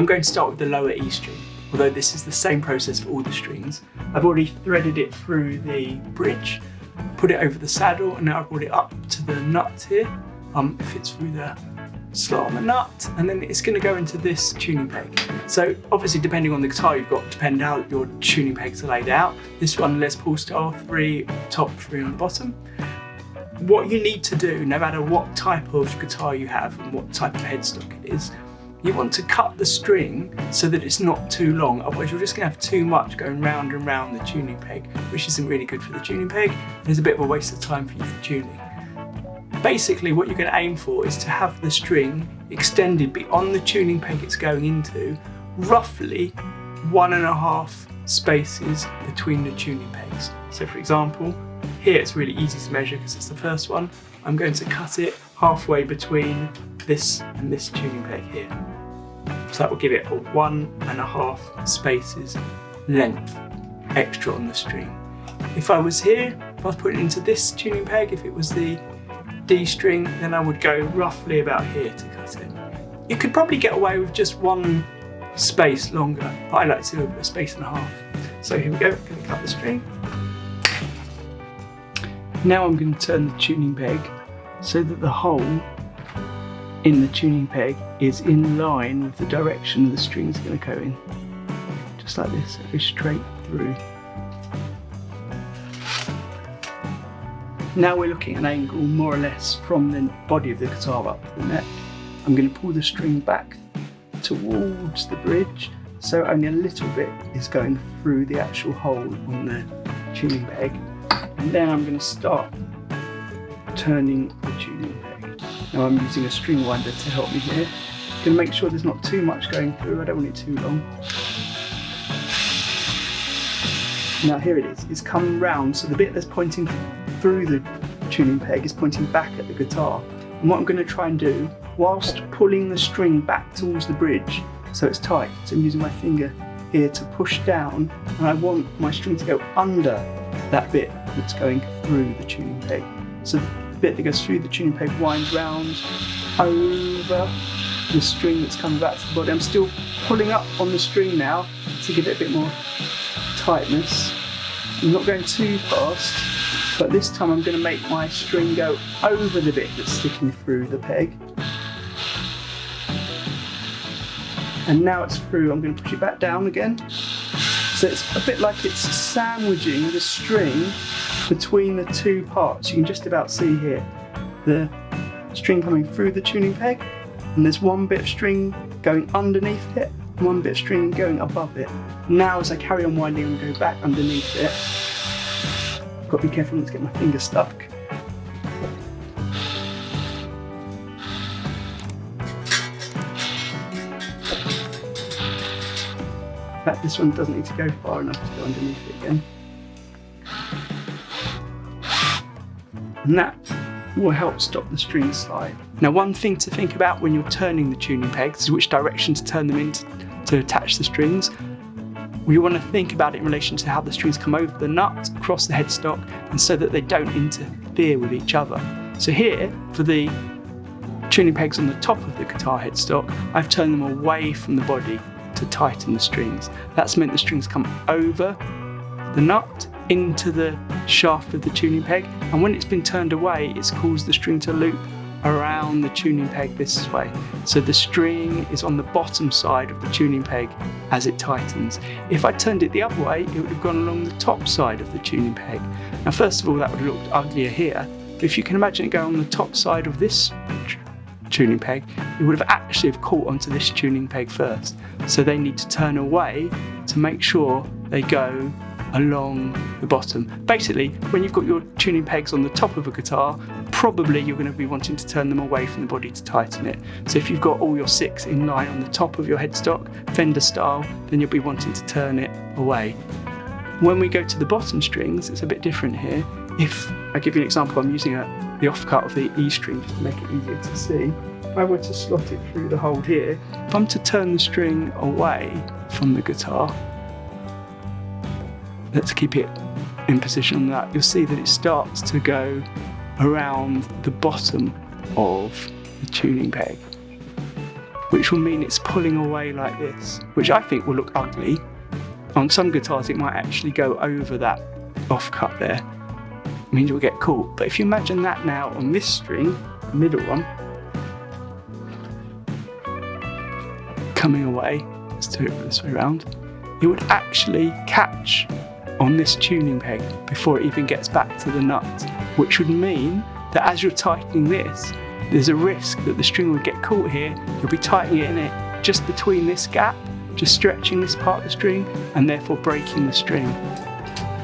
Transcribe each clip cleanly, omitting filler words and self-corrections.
I'm going to start with the lower E string, although this is the same process for all the strings. I've already threaded it through the bridge, put it over the saddle, and now I've brought it up to the nut here. It fits through the slot on the nut, and then it's going to go into this tuning peg. So obviously, depending on the guitar you've got, depending how your tuning pegs are laid out. This one, Les Paul style, 3 on the top, 3 on the bottom. What you need to do, no matter what type of guitar you have and what type of headstock it is, you want to cut the string so that it's not too long, otherwise you're just going to have too much going round and round the tuning peg, which isn't really good for the tuning peg. It's a bit of a waste of time for you for tuning. Basically what you're going to aim for is to have the string extended beyond the tuning peg it's going into, roughly 1.5 spaces between the tuning pegs. So for example, here it's really easy to measure because it's the first one. I'm going to cut it halfway between this and this tuning peg here. So that will give it a 1.5 spaces length extra on the string. If I was here, if I was putting it into this tuning peg, if it was the D string, then I would go roughly about here to cut it. You could probably get away with just 1 space longer, but I like to do a 1.5 spaces. So here we go, I'm going to cut the string. Now I'm going to turn the tuning peg so that the hole in the tuning peg is in line with the direction the string is going to go in. Just like this, it goes straight through. Now we're looking at an angle more or less from the body of the guitar up to the neck. I'm going to pull the string back towards the bridge, so only a little bit is going through the actual hole on the tuning peg. And then I'm going to start turning the tuning peg. Now I'm using a string winder to help me here. I'm going to make sure there's not too much going through, I don't want it too long. Now here it is, it's come round, so the bit that's pointing through the tuning peg is pointing back at the guitar. And what I'm going to try and do, whilst pulling the string back towards the bridge so it's tight, so I'm using my finger here to push down, and I want my string to go under that bit that's going through the tuning peg. So the bit that goes through the tuning peg winds round over the string that's coming back to the body. I'm still pulling up on the string now to give it a bit more tightness. I'm not going too fast, but this time I'm going to make my string go over the bit that's sticking through the peg. And now it's through, I'm going to push it back down again. So it's a bit like it's sandwiching the string between the two parts. You can just about see here the string coming through the tuning peg, and there's one bit of string going underneath it, and one bit of string going above it. Now as I carry on winding and go back underneath it, I've got to be careful not to get my finger stuck. In fact, this one doesn't need to go far enough to go underneath it again. And that will help stop the string slide. Now, one thing to think about when you're turning the tuning pegs is which direction to turn them in to attach the strings. We want to think about it in relation to how the strings come over the nut, across the headstock, and so that they don't interfere with each other. So here, for the tuning pegs on the top of the guitar headstock, I've turned them away from the body to tighten the strings. That's meant the strings come over the nut into the shaft of the tuning peg, and when it's been turned away, it's caused the string to loop around the tuning peg this way. So the string is on the bottom side of the tuning peg as it tightens. If I turned it the other way, it would have gone along the top side of the tuning peg. Now, first of all, that would have looked uglier here, but if you can imagine it going on the top side of this tuning peg, it would have actually caught onto this tuning peg first. So they need to turn away to make sure they go along the bottom. Basically, when you've got your tuning pegs on the top of a guitar, probably you're going to be wanting to turn them away from the body to tighten it. So if you've got all your 6 in line on the top of your headstock, Fender style, then you'll be wanting to turn it away. When we go to the bottom strings, it's a bit different here. If I give you an example, I'm using the offcut of the E string just to make it easier to see. If I were to slot it through the hole here, if I'm to turn the string away from the guitar, let's keep it in position on that, you'll see that it starts to go around the bottom of the tuning peg. which will mean it's pulling away like this, which I think will look ugly. On some guitars it might actually go over that offcut there. It means you'll get caught. But if you imagine that now on this string, the middle one, coming away, let's do it this way around, it would actually catch on this tuning peg before it even gets back to the nut, which would mean that as you're tightening this, there's a risk that the string will get caught here. You'll be tightening it in it just between this gap, just stretching this part of the string and therefore breaking the string.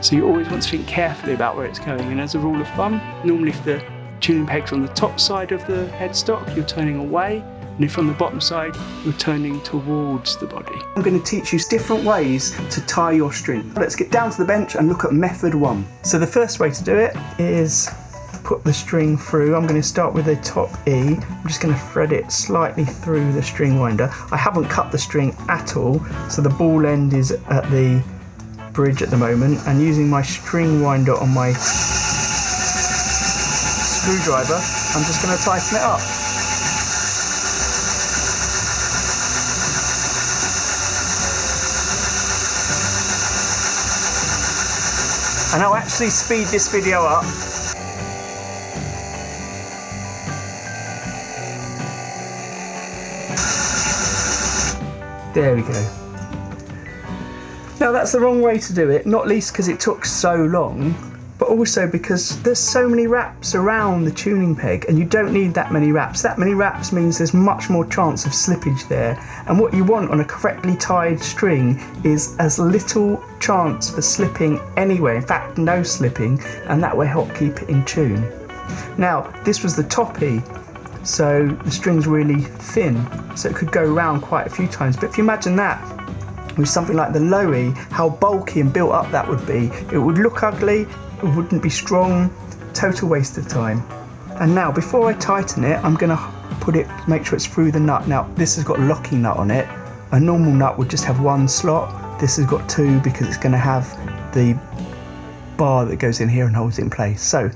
So you always want to think carefully about where it's going, and as a rule of thumb, normally if the tuning peg's on the top side of the headstock, you're turning away, and if on the bottom side, you're turning towards the body. I'm going to teach you different ways to tie your string. Let's get down to the bench and look at method 1. So the first way to do it is put the string through. I'm going to start with the top E. I'm just going to thread it slightly through the string winder. I haven't cut the string at all, so the ball end is at the bridge at the moment, and using my string winder on my screwdriver, I'm just going to tighten it up. And I'll actually speed this video up. There we go. Now that's the wrong way to do it, not least because it took so long, but also because there's so many wraps around the tuning peg and you don't need that many wraps. That many wraps means there's much more chance of slippage there, and what you want on a correctly tied string is as little chance for slipping anywhere, in fact no slipping, and that will help keep it in tune. Now this was the top E, so the string's really thin, so it could go around quite a few times, but if you imagine that with something like the low E, how bulky and built up that would be. It would look ugly, it wouldn't be strong, total waste of time. And now before I tighten it, I'm going to make sure it's through the nut. Now this has got a locking nut on it. A normal nut would just have one slot. This has got two because it's going to have the bar that goes in here and holds it in place. So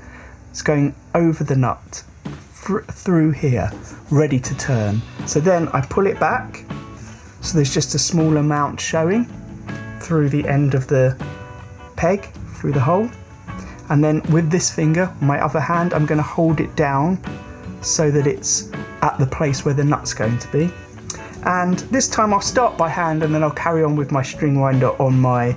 it's going over the nut, through here, ready to turn. So then I pull it back, so there's just a small amount showing through the end of the peg, through the hole. And then with this finger, my other hand, I'm going to hold it down so that it's at the place where the nut's going to be. And this time I'll start by hand and then I'll carry on with my string winder on my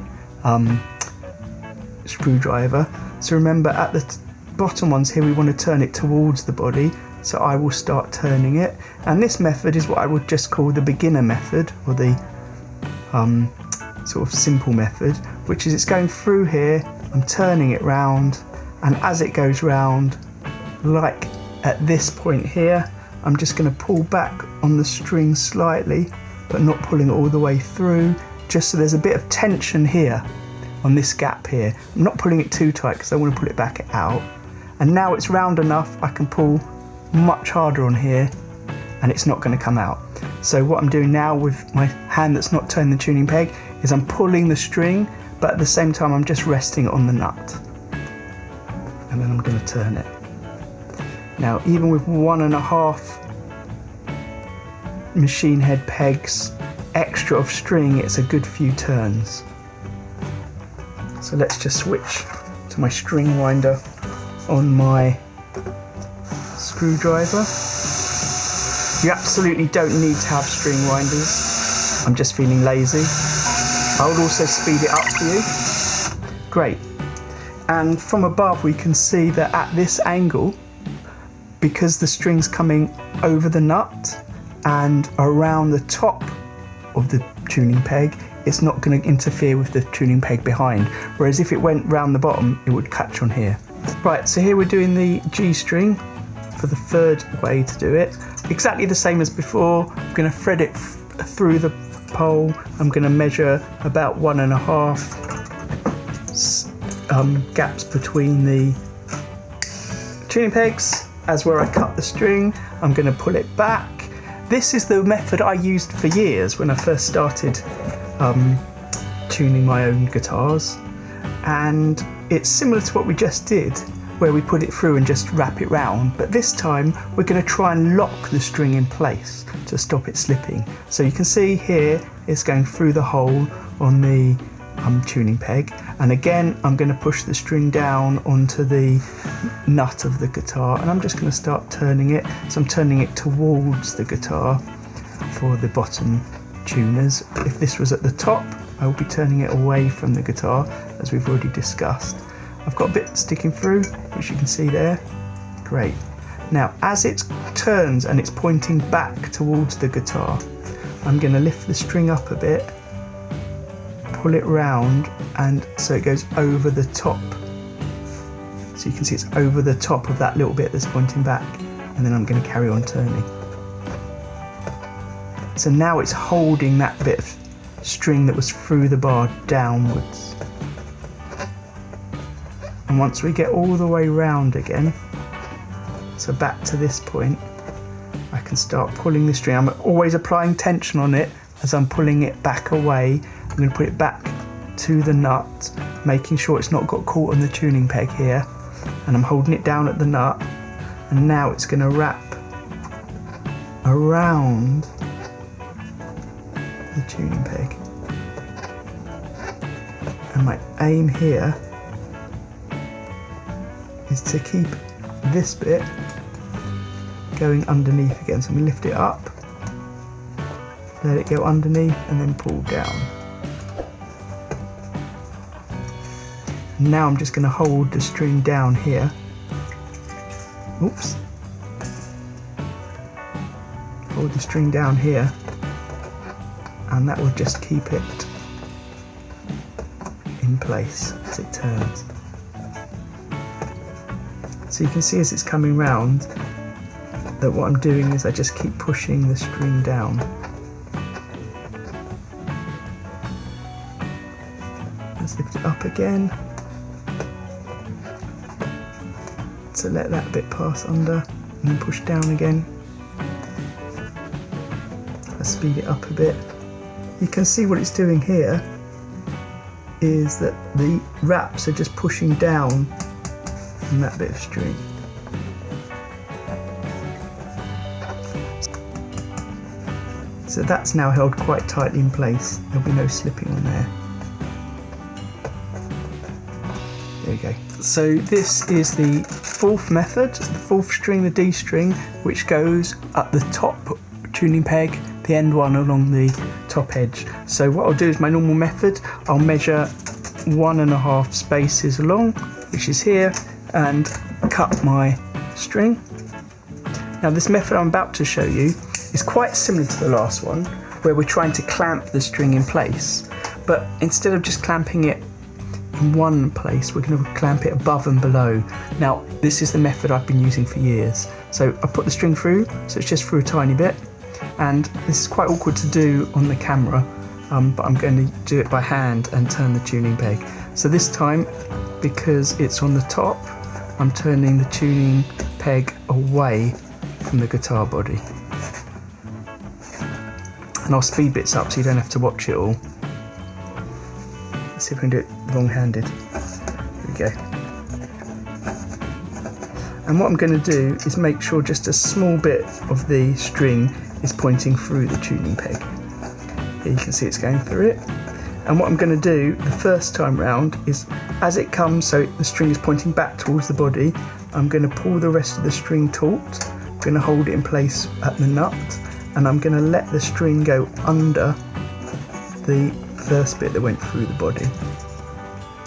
screwdriver. So remember, at the bottom ones here, we want to turn it towards the body. So I will start turning it, and this method is what I would just call the beginner method, or the sort of simple method, which is it's going through here, I'm turning it round, and as it goes round, like at this point here, I'm just going to pull back on the string slightly, but not pulling it all the way through, just so there's a bit of tension here on this gap here. I'm not pulling it too tight because I want to pull it back out, and now it's round enough I can pull much harder on here and it's not going to come out. So what I'm doing now with my hand that's not turning the tuning peg is I'm pulling the string, but at the same time I'm just resting it on the nut, and then I'm going to turn it. Now even with 1.5 machine head pegs extra of string, it's a good few turns. So let's just switch to my string winder on my screwdriver. You absolutely don't need to have string winders. I'm just feeling lazy. I would also speed it up for you. Great. And from above we can see that at this angle, because the string's coming over the nut and around the top of the tuning peg, it's not going to interfere with the tuning peg behind. Whereas if it went round the bottom, it would catch on here. Right, so here we're doing the G string for the third way to do it. Exactly the same as before. I'm going to thread it through the pole. I'm going to measure about 1.5 gaps between the tuning pegs as where I cut the string. I'm going to pull it back. This is the method I used for years when I first started tuning my own guitars, and it's similar to what we just did, where we put it through and just wrap it round, but this time we're going to try and lock the string in place to stop it slipping. So you can see here it's going through the hole on the tuning peg, and again I'm going to push the string down onto the nut of the guitar, and I'm just going to start turning it. So I'm turning it towards the guitar for the bottom tuners. If this was at the top, I will be turning it away from the guitar, as we've already discussed. I've got a bit sticking through, which you can see there. Great. Now, as it turns and it's pointing back towards the guitar, I'm going to lift the string up a bit, pull it round, and so it goes over the top. So you can see it's over the top of that little bit that's pointing back, and then I'm going to carry on turning. So now it's holding that bit of string that was through the bar downwards. And once we get all the way round again, so back to this point, I can start pulling the string. I'm always applying tension on it as I'm pulling it back away. I'm going to put it back to the nut, making sure it's not got caught on the tuning peg here, and I'm holding it down at the nut, and now it's going to wrap around the tuning peg. And my aim here is to keep this bit going underneath again. So I'm going to lift it up, let it go underneath, and then pull down. And now I'm just going to hold the string down here. Oops. Hold the string down here, and that will just keep it in place as it turns. So you can see as it's coming round that what I'm doing is I just keep pushing the string down. Let's lift it up again. So let that bit pass under, and then push down again. Let's speed it up a bit. You can see what it's doing here is that the wraps are just pushing down on that bit of string. So that's now held quite tightly in place. There'll be no slipping on there. There we go. So this is the fourth method, the fourth string, the D string, which goes at the top tuning peg, the end one along the top edge. So what I'll do is my normal method, I'll measure 1.5 spaces along, which is here, and cut my string. Now this method I'm about to show you is quite similar to the last one, where we're trying to clamp the string in place, but instead of just clamping it in one place, we're going to clamp it above and below. Now this is the method I've been using for years. So I put the string through, so it's just through a tiny bit, and this is quite awkward to do on the camera, but I'm going to do it by hand and turn the tuning peg. So this time, because it's on the top, I'm turning the tuning peg away from the guitar body. And I'll speed bits up so you don't have to watch it all. Let's see if we can do it long-handed. Here we go. And what I'm going to do is make sure just a small bit of the string is pointing through the tuning peg. Here you can see it's going through it. And what I'm going to do the first time round is, as it comes, so the string is pointing back towards the body, I'm going to pull the rest of the string taut. I'm going to hold it in place at the nut, and I'm going to let the string go under the first bit that went through the body,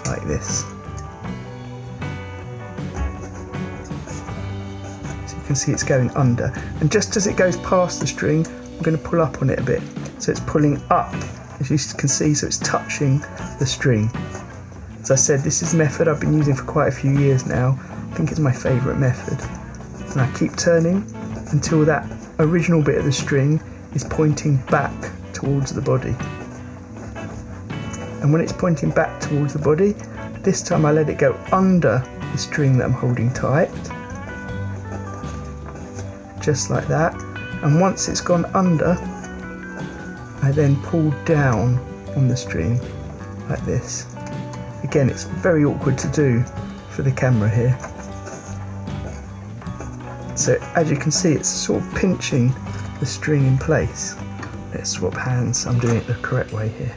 like this. So you can see it's going under, and just as it goes past the string, I'm going to pull up on it a bit, so it's pulling up, as you can see, so it's touching the string. As I said, this is a method I've been using for quite a few years now. I think it's my favourite method. And I keep turning until that original bit of the string is pointing back towards the body. And when it's pointing back towards the body, this time I let it go under the string that I'm holding tight, just like that. And once it's gone under, I then pull down on the string like this. Again, it's very awkward to do for the camera here. So as you can see, it's sort of pinching the string in place. Let's swap hands, I'm doing it the correct way here.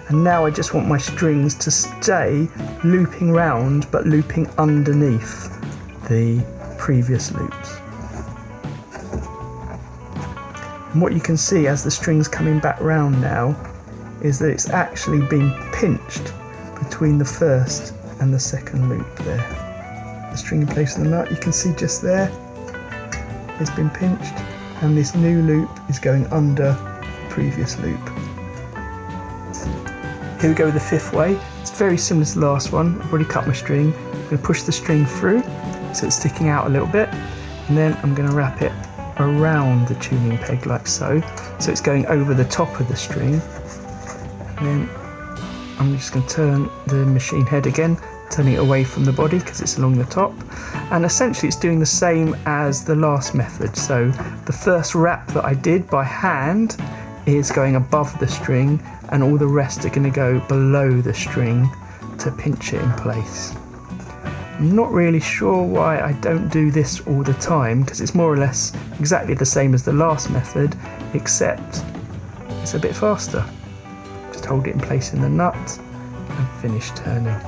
And now I just want my strings to stay looping round, but looping underneath the previous loops. And what you can see as the string's coming back round now is that it's actually been pinched between the first and the second loop there. The string in place of the nut, you can see just there, it's been pinched, and this new loop is going under the previous loop. Here we go with the fifth way. It's very similar to the last one. I've already cut my string. I'm going to push the string through so it's sticking out a little bit, and then I'm going to wrap it around the tuning peg like so. So it's going over the top of the string. And then I'm just going to turn the machine head again, turning it away from the body because it's along the top. And essentially it's doing the same as the last method. So the first wrap that I did by hand is going above the string, and all the rest are going to go below the string to pinch it in place. I'm not really sure why I don't do this all the time, because it's more or less exactly the same as the last method, except it's a bit faster. Just hold it in place in the nut and finish turning.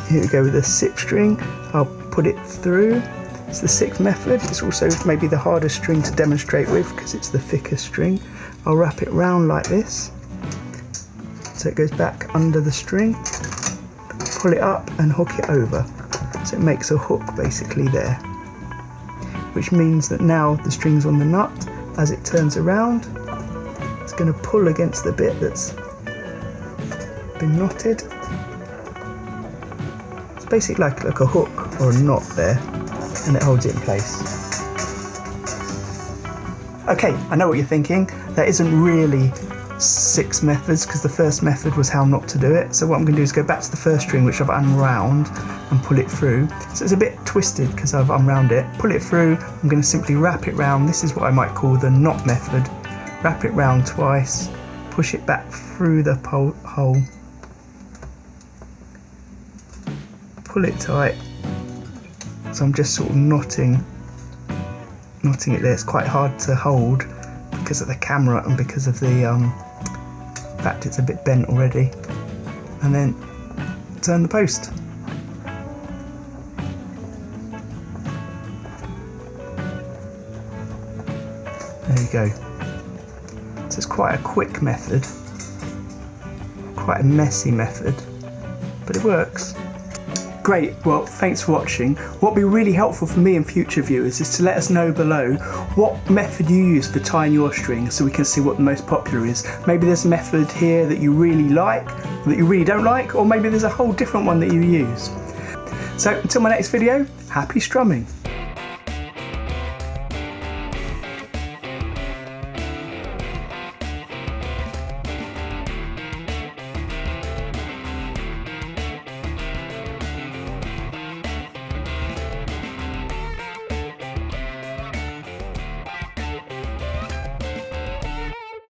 Here we go with the sixth string. I'll put it through. It's the sixth method. It's also maybe the hardest string to demonstrate with because it's the thickest string. I'll wrap it round like this so it goes back under the string. Pull it up and hook it over. So it makes a hook basically there, which means that now the string's on the nut. As it turns around, it's going to pull against the bit that's been knotted. It's basically like a hook or a knot there, and it holds it in place. Okay, I know what you're thinking. There isn't really 6 methods because the first method was how not to do it. So what I'm going to do is go back to the first string, which I've unwound, and pull it through. So it's a bit twisted because I've unwound it. Pull it through, I'm going to simply wrap it round. This is what I might call the knot method. Wrap it round twice, push it back through the hole, pull it tight. So I'm just sort of knotting it there. It's quite hard to hold because of the camera and because of the fact it's a bit bent already. And then turn the post. There you go. So it's quite a quick method, quite a messy method, but it works. Great, well thanks for watching. What would be really helpful for me and future viewers is to let us know below what method you use for tying your strings so we can see what the most popular is. Maybe there's a method here that you really like, that you really don't like, or maybe there's a whole different one that you use. So until my next video, happy strumming.